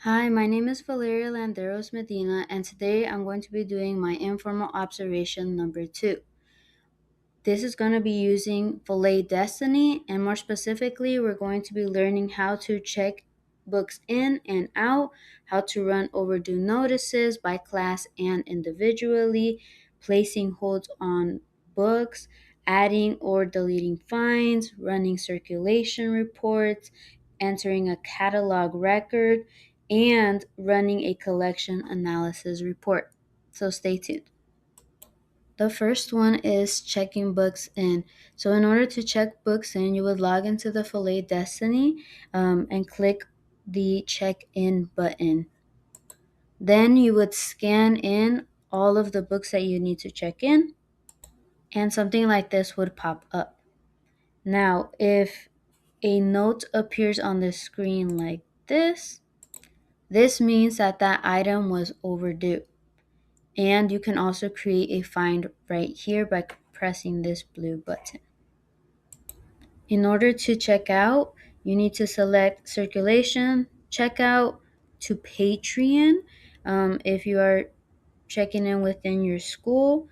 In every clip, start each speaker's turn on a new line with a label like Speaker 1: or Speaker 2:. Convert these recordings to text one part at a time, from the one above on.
Speaker 1: Hi, my name is Valeria Landeros Medina, and today I'm going to be doing my informal observation number 2. This is going to be using Filet Destiny, and more specifically, we're going to be learning how to check books in and out, how to run overdue notices by class and individually, placing holds on books, adding or deleting fines, running circulation reports, entering a catalog record, and running a collection analysis report. So stay tuned. The first one is checking books in. So in order to check books in, you would log into the Filet Destiny and click the check in button. Then you would scan in all of the books that you need to check in, and something like this would pop up. Now, if a note appears on the screen like this means that that item was overdue. And you can also create a find right here by pressing this blue button. In order to check out, you need to select circulation, checkout to Patreon. If you are checking in within your school,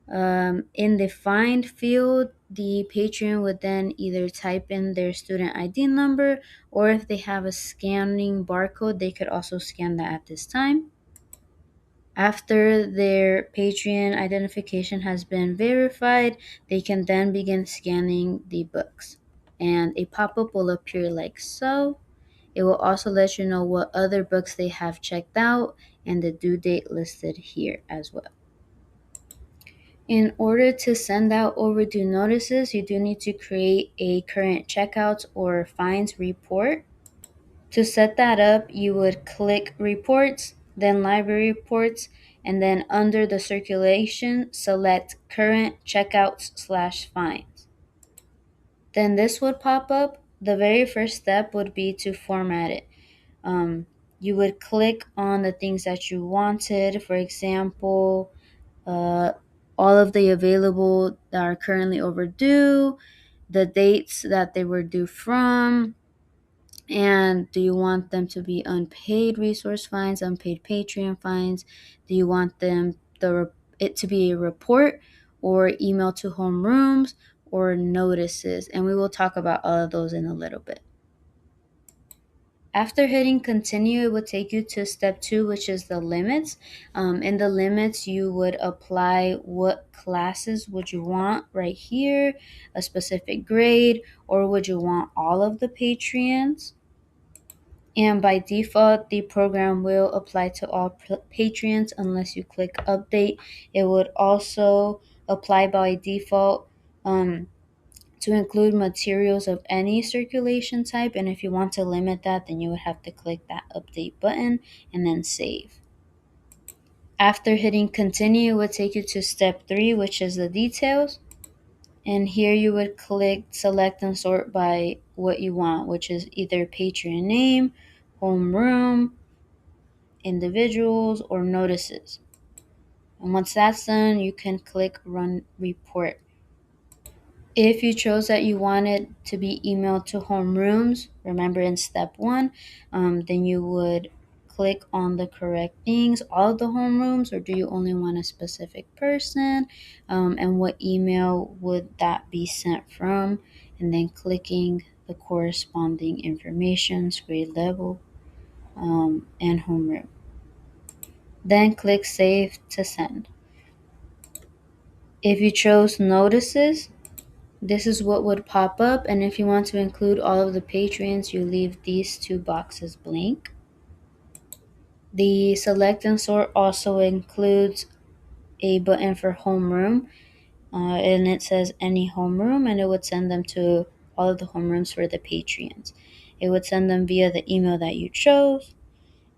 Speaker 1: in the find field, the Patreon would then either type in their student ID number, or if they have a scanning barcode, they could also scan that at this time. After their Patreon identification has been verified, they can then begin scanning the books. And a pop up will appear like so. It will also let you know what other books they have checked out and the due date listed here as well. In order to send out overdue notices, you do need to create a current checkouts or fines report. To set that up, you would click Reports, then Library Reports, and then under the circulation, select Current Checkouts/Fines. Then this would pop up. The very first step would be to format it. You would click on the things that you wanted. For example, all of the available that are currently overdue, the dates that they were due from, and do you want them to be unpaid resource fines, unpaid Patreon fines? Do you want it to be a report or email to homerooms or notices? And we will talk about all of those in a little bit. After hitting continue, it would take you to step 2, which is the limits. In the limits, you would apply what classes would you want right here, a specific grade, or would you want all of the Patreons? And by default, the program will apply to all Patreons unless you click update. It would also apply by default to include materials of any circulation type. And if you want to limit that, then you would have to click that update button and then save. After hitting continue, it would take you to step 3, which is the details. And here you would click select and sort by what you want, which is either Patreon name, homeroom, individuals, or notices. And once that's done, you can click run report. If you chose that you wanted to be emailed to homerooms, remember in step 1, then you would click on the correct things, all of the homerooms, or do you only want a specific person, and what email would that be sent from, and then clicking the corresponding information, grade level, and homeroom. Then click Save to send. If you chose Notices, this is what would pop up, and if you want to include all of the patrons, you leave these 2 boxes blank. The Select and Sort also includes a button for homeroom, and it says any homeroom, and it would send them to all of the homerooms for the patrons. It would send them via the email that you chose,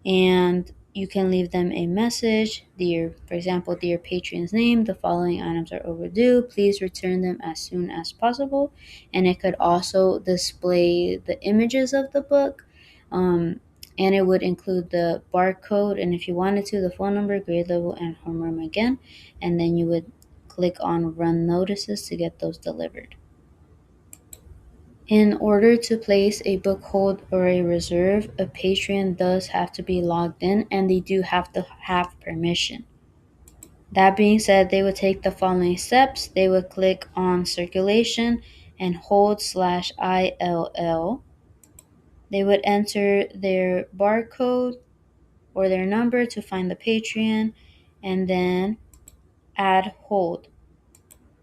Speaker 1: and you can leave them a message. For example, dear patron's name, the following items are overdue. Please return them as soon as possible. And it could also display the images of the book. And it would include the barcode. And if you wanted to, the phone number, grade level, and homeroom again. And then you would click on run notices to get those delivered. In order to place a book hold or a reserve, a patron does have to be logged in and they do have to have permission. That being said, they would take the following steps. They would click on circulation and hold/ILL. They would enter their barcode or their number to find the Patreon and then add hold.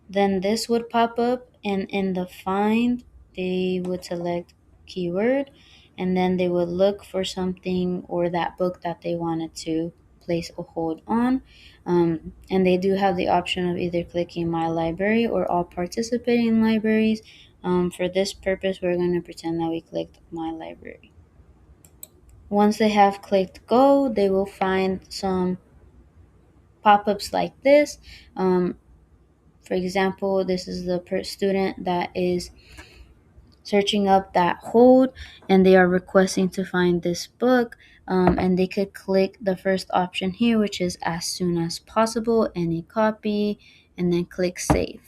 Speaker 1: Then this would pop up, and in the find, they would select keyword, and then they would look for something or that book that they wanted to place a hold on. And they do have the option of either clicking My Library or All Participating Libraries. For this purpose, we're going to pretend that we clicked My Library. Once they have clicked Go, they will find some pop-ups like this. For example, this is the student that is searching up that hold and they are requesting to find this book. And they could click the first option here, which is as soon as possible, any copy, and then click save.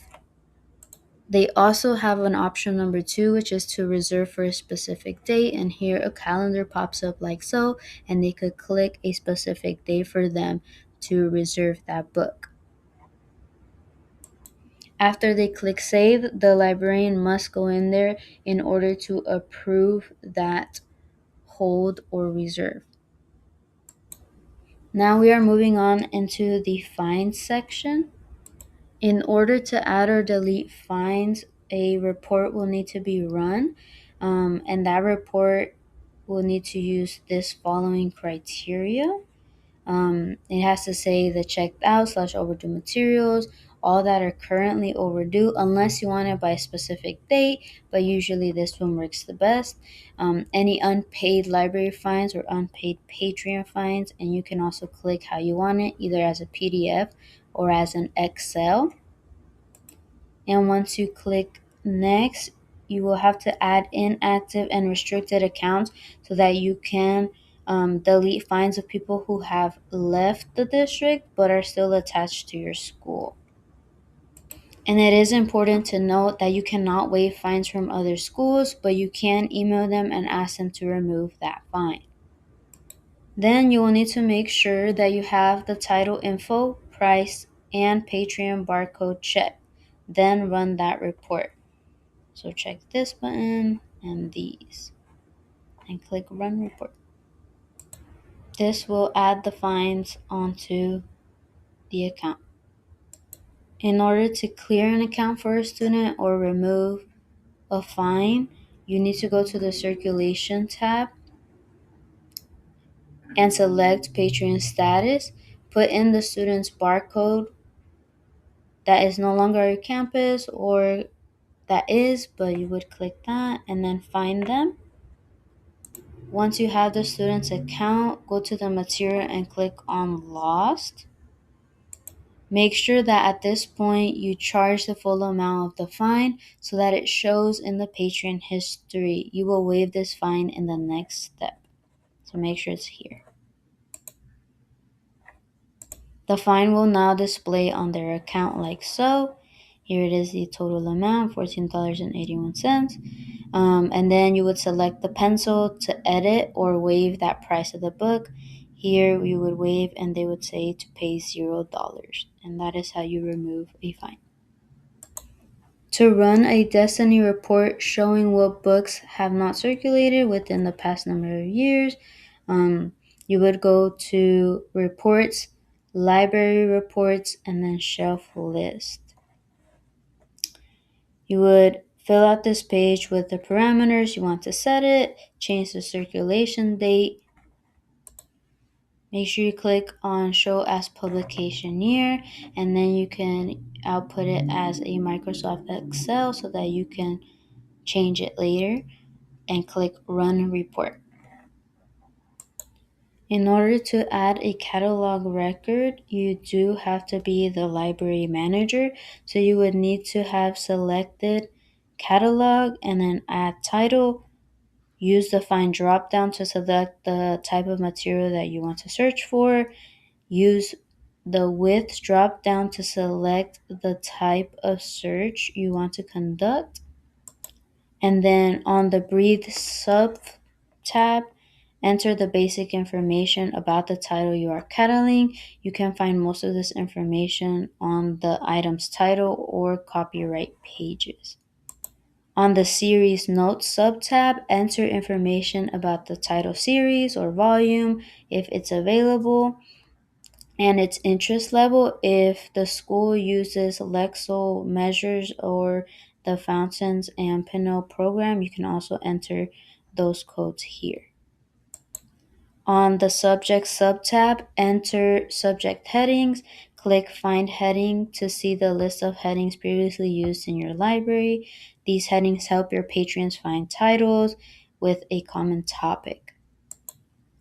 Speaker 1: They also have an option number 2, which is to reserve for a specific date. And here a calendar pops up like so, and they could click a specific day for them to reserve that book. After they click save, the librarian must go in there in order to approve that hold or reserve. Now we are moving on into the fines section. In order to add or delete fines, a report will need to be run, and that report will need to use this following criteria. It has to say the checked out/overdue materials, all that are currently overdue, unless you want it by a specific date, but usually this one works the best. Any unpaid library fines or unpaid Patreon fines, and you can also click how you want it, either as a PDF or as an Excel. And once you click next, you will have to add inactive and restricted accounts so that you can delete fines of people who have left the district but are still attached to your school. And it is important to note that you cannot waive fines from other schools, but you can email them and ask them to remove that fine. Then you will need to make sure that you have the title info, price, and Patreon barcode checked. Then run that report. So check this button and these and click run report. This will add the fines onto the account. In order to clear an account for a student or remove a fine, you need to go to the circulation tab and select Patreon status. Put in the student's barcode that is no longer on your campus or that is, but you would click that and then find them. Once you have the student's account, go to the material and click on Lost. Make sure that at this point you charge the full amount of the fine so that it shows in the Patreon history. You will waive this fine in the next step. So make sure it's here. The fine will now display on their account like so. Here it is, the total amount, $14.81. And then you would select the pencil to edit or waive that price of the book. Here we would waive and they would say to pay $0. And that is how you remove a fine. To run a Destiny report showing what books have not circulated within the past number of years, you would go to Reports, Library Reports, and then Shelf List. You would fill out this page with the parameters you want to set it, change the circulation date. Make sure you click on Show as Publication Year, and then you can output it as a Microsoft Excel so that you can change it later, and click Run Report. In order to add a catalog record, you do have to be the library manager. So you would need to have selected catalog and then add title. Use the find drop down to select the type of material that you want to search for. Use the width drop down to select the type of search you want to conduct. And then on the Breathe sub tab, enter the basic information about the title you are cataloging. You can find most of this information on the item's title or copyright pages. On the Series Notes sub-tab, enter information about the title series or volume if it's available, and its interest level if the school uses Lexile measures or the Fountains and Pinot program. You can also enter those codes here. On the Subject sub-tab, enter subject headings. Click Find Heading to see the list of headings previously used in your library. These headings help your patrons find titles with a common topic.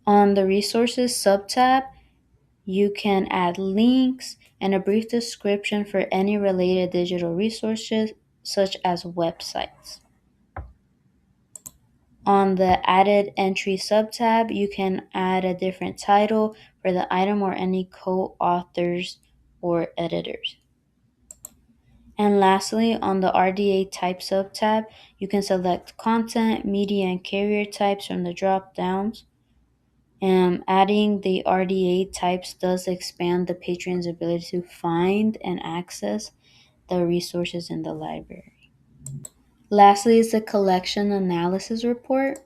Speaker 1: On the Resources sub-tab, you can add links and a brief description for any related digital resources, such as websites. On the Added Entry sub-tab, you can add a different title for the item or any co-authors or editors. And lastly, on the RDA Type sub-tab, you can select content, media, and carrier types from the drop-downs. Adding the RDA types does expand the patron's ability to find and access the resources in the library. Lastly is the collection analysis report.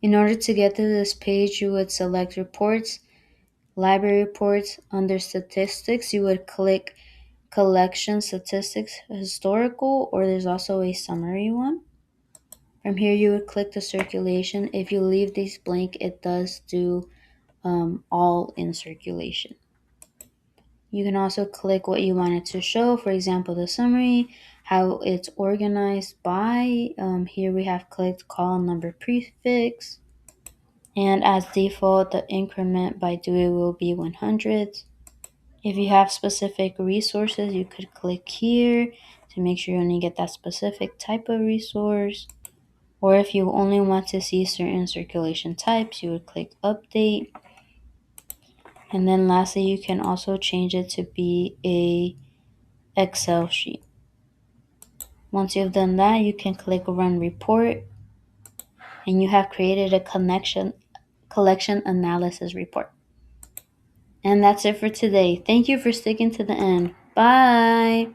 Speaker 1: In order to get to this page, you would select Reports, Library Reports. Under Statistics, you would click Collection Statistics Historical, or there's also a summary one. From here, you would click the circulation. If you leave these blank, it does do all in circulation. You can also click what you want it to show, for example, the summary, how it's organized by. Here we have clicked column number prefix. And as default, the increment by Dewey will be 100. If you have specific resources, you could click here to make sure you only get that specific type of resource. Or if you only want to see certain circulation types, you would click Update. And then lastly, you can also change it to be a Excel sheet. Once you've done that, you can click Run Report, and you have created a collection analysis report. And that's it for today. Thank you for sticking to the end. Bye.